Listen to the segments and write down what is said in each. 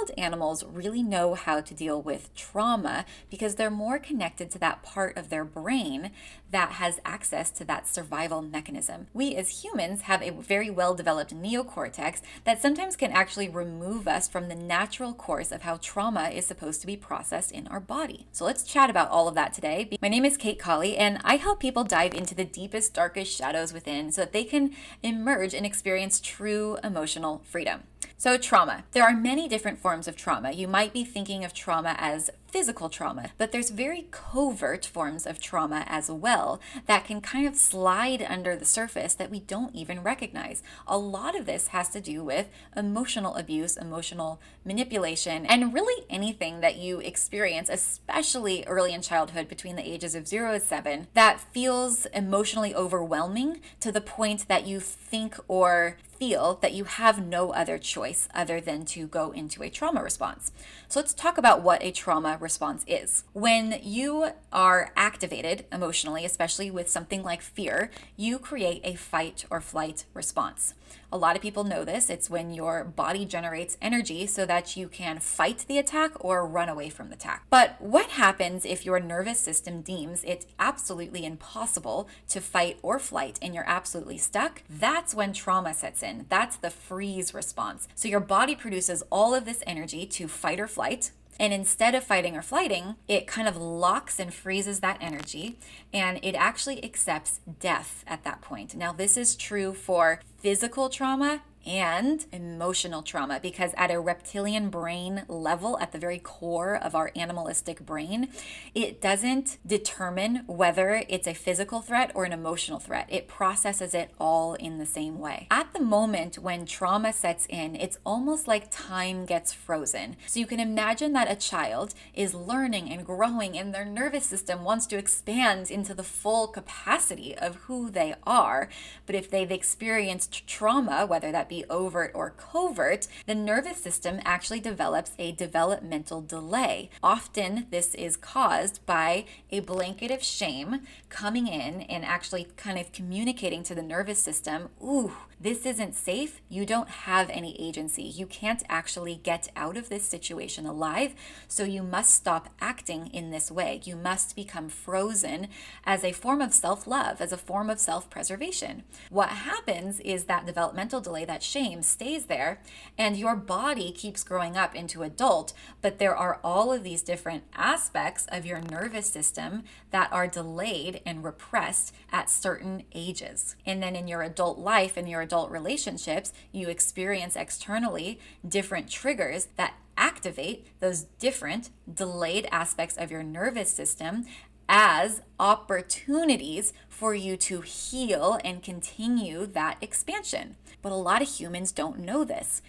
wild animals really know how to deal with trauma because they're more connected to that part of their brain that has access to that survival mechanism. We as humans have a very well-developed neocortex that sometimes can actually remove us from the natural course of how trauma is supposed to be processed in our body. So let's chat about all of that today. My name is Kate Colley, and I help people dive into the deepest, darkest shadows within so that they can emerge and experience true emotional freedom. So trauma. There are many different forms of trauma. You might be thinking of trauma as physical trauma, but there's very covert forms of trauma as well that can kind of slide under the surface that we don't even recognize. A lot of this has to do with emotional abuse, emotional manipulation, and really anything that you experience, especially early in childhood between the ages of 0 and 7, that feels emotionally overwhelming to the point that you think or feel that you have no other choice other than to go into a trauma response. So let's talk about what a trauma response is. When you are activated emotionally, especially with something like fear, you create a fight or flight response. A lot of people know this. It's when your body generates energy so that you can fight the attack or run away from the attack. But what happens if your nervous system deems it absolutely impossible to fight or flight and you're absolutely stuck? That's when trauma sets in. That's the freeze response. So your body produces all of this energy to fight or flight. And instead of fighting or flighting, it kind of locks and freezes that energy, and it actually accepts death at that point. Now, this is true for physical trauma and emotional trauma, because at a reptilian brain level, at the very core of our animalistic brain, it doesn't determine whether it's a physical threat or an emotional threat. It processes it all in the same way. At the moment when trauma sets in, it's almost like time gets frozen. So you can imagine that a child is learning and growing, and their nervous system wants to expand into the full capacity of who they are. But if they've experienced trauma, whether that be overt or covert, the nervous system actually develops a developmental delay. Often this is caused by a blanket of shame coming in and actually kind of communicating to the nervous system, ooh, this isn't safe. You don't have any agency. You can't actually get out of this situation alive, so you must stop acting in this way. You must become frozen as a form of self-love, as a form of self-preservation. What happens is that developmental delay, that shame, stays there, and your body keeps growing up into adult, but there are all of these different aspects of your nervous system that are delayed and repressed at certain ages. And then in your adult life, in your adult relationships, you experience externally different triggers that activate those different delayed aspects of your nervous system as opportunities for you to heal and continue that expansion. But a lot of humans don't know this.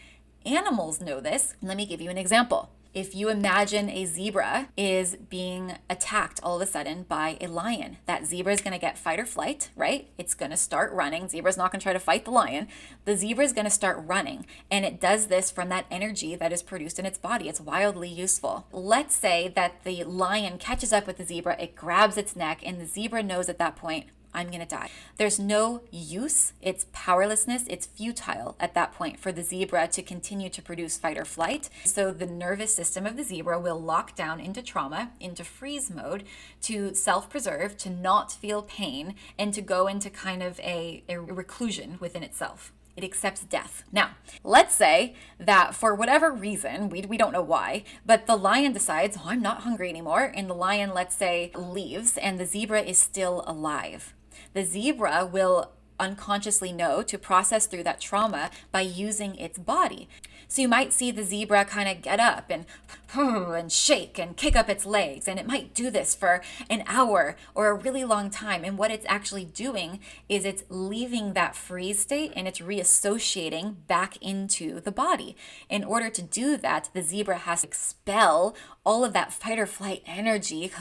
Animals know this. Let me give you an example. If you imagine a zebra is being attacked all of a sudden by a lion, that zebra is going to get fight or flight, right? It's going to start running. Zebra's not going to try to fight the lion. The zebra is going to start running, and it does this from that energy that is produced in its body. It's wildly useful. Let's say that the lion catches up with the zebra, it grabs its neck, and the zebra knows at that point, I'm going to die. There's no use. It's powerlessness. It's futile at that point for the zebra to continue to produce fight or flight. So the nervous system of the zebra will lock down into trauma, into freeze mode, to self-preserve, to not feel pain, and to go into kind of a reclusion within itself. It accepts death. Now, let's say that for whatever reason, we don't know why, but the lion decides, oh, I'm not hungry anymore, and the lion, let's say, leaves, and the zebra is still alive. The zebra will unconsciously know to process through that trauma by using its body. So you might see the zebra kind of get up and shake and kick up its legs, and it might do this for an hour or a really long time. And what it's actually doing is it's leaving that freeze state and it's reassociating back into the body. In order to do that, the zebra has to expel all of that fight or flight energy,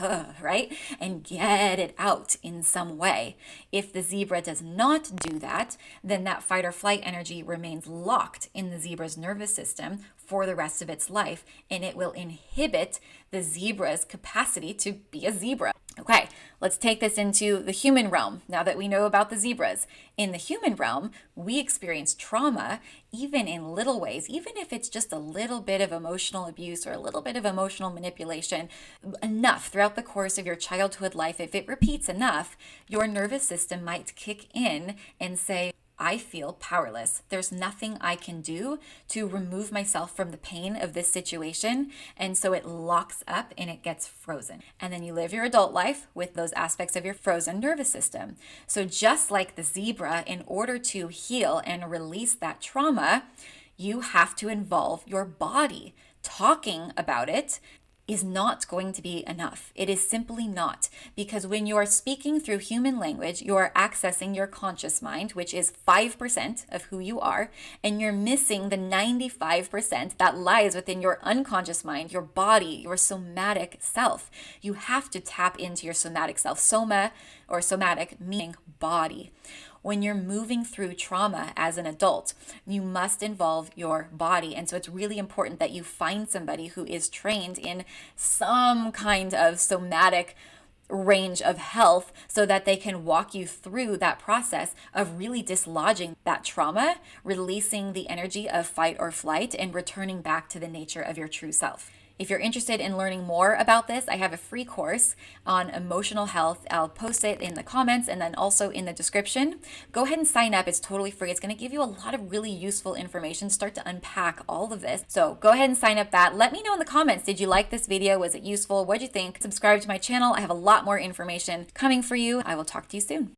right? And get it out in some way. If the zebra does not do that, then that fight or flight energy remains locked in the zebra's nervous system for the rest of its life, and it will inhibit the zebra's capacity to be a zebra. Okay, let's take this into the human realm now that we know about the zebras. In the human realm, we experience trauma even in little ways, even if it's just a little bit of emotional abuse or a little bit of emotional manipulation, enough throughout the course of your childhood life. If it repeats enough, your nervous system might kick in and say, I feel powerless. There's nothing I can do to remove myself from the pain of this situation. And so it locks up and it gets frozen. And then you live your adult life with those aspects of your frozen nervous system. So just like the zebra, in order to heal and release that trauma, you have to involve your body. Talking about it is not going to be enough. It is simply not. Because when you are speaking through human language, you are accessing your conscious mind, which is 5% of who you are, and you're missing the 95% that lies within your unconscious mind, your body, your somatic self. You have to tap into your somatic self. Soma or somatic meaning body. When you're moving through trauma as an adult, you must involve your body. And so it's really important that you find somebody who is trained in some kind of somatic range of health so that they can walk you through that process of really dislodging that trauma, releasing the energy of fight or flight, and returning back to the nature of your true self. If you're interested in learning more about this, I have a free course on emotional health. I'll post it in the comments and then also in the description. Go ahead and sign up. It's totally free. It's going to give you a lot of really useful information, start to unpack all of this. So go ahead and sign up that. Let me know in the comments, did you like this video? Was it useful? What'd you think? Subscribe to my channel. I have a lot more information coming for you. I will talk to you soon.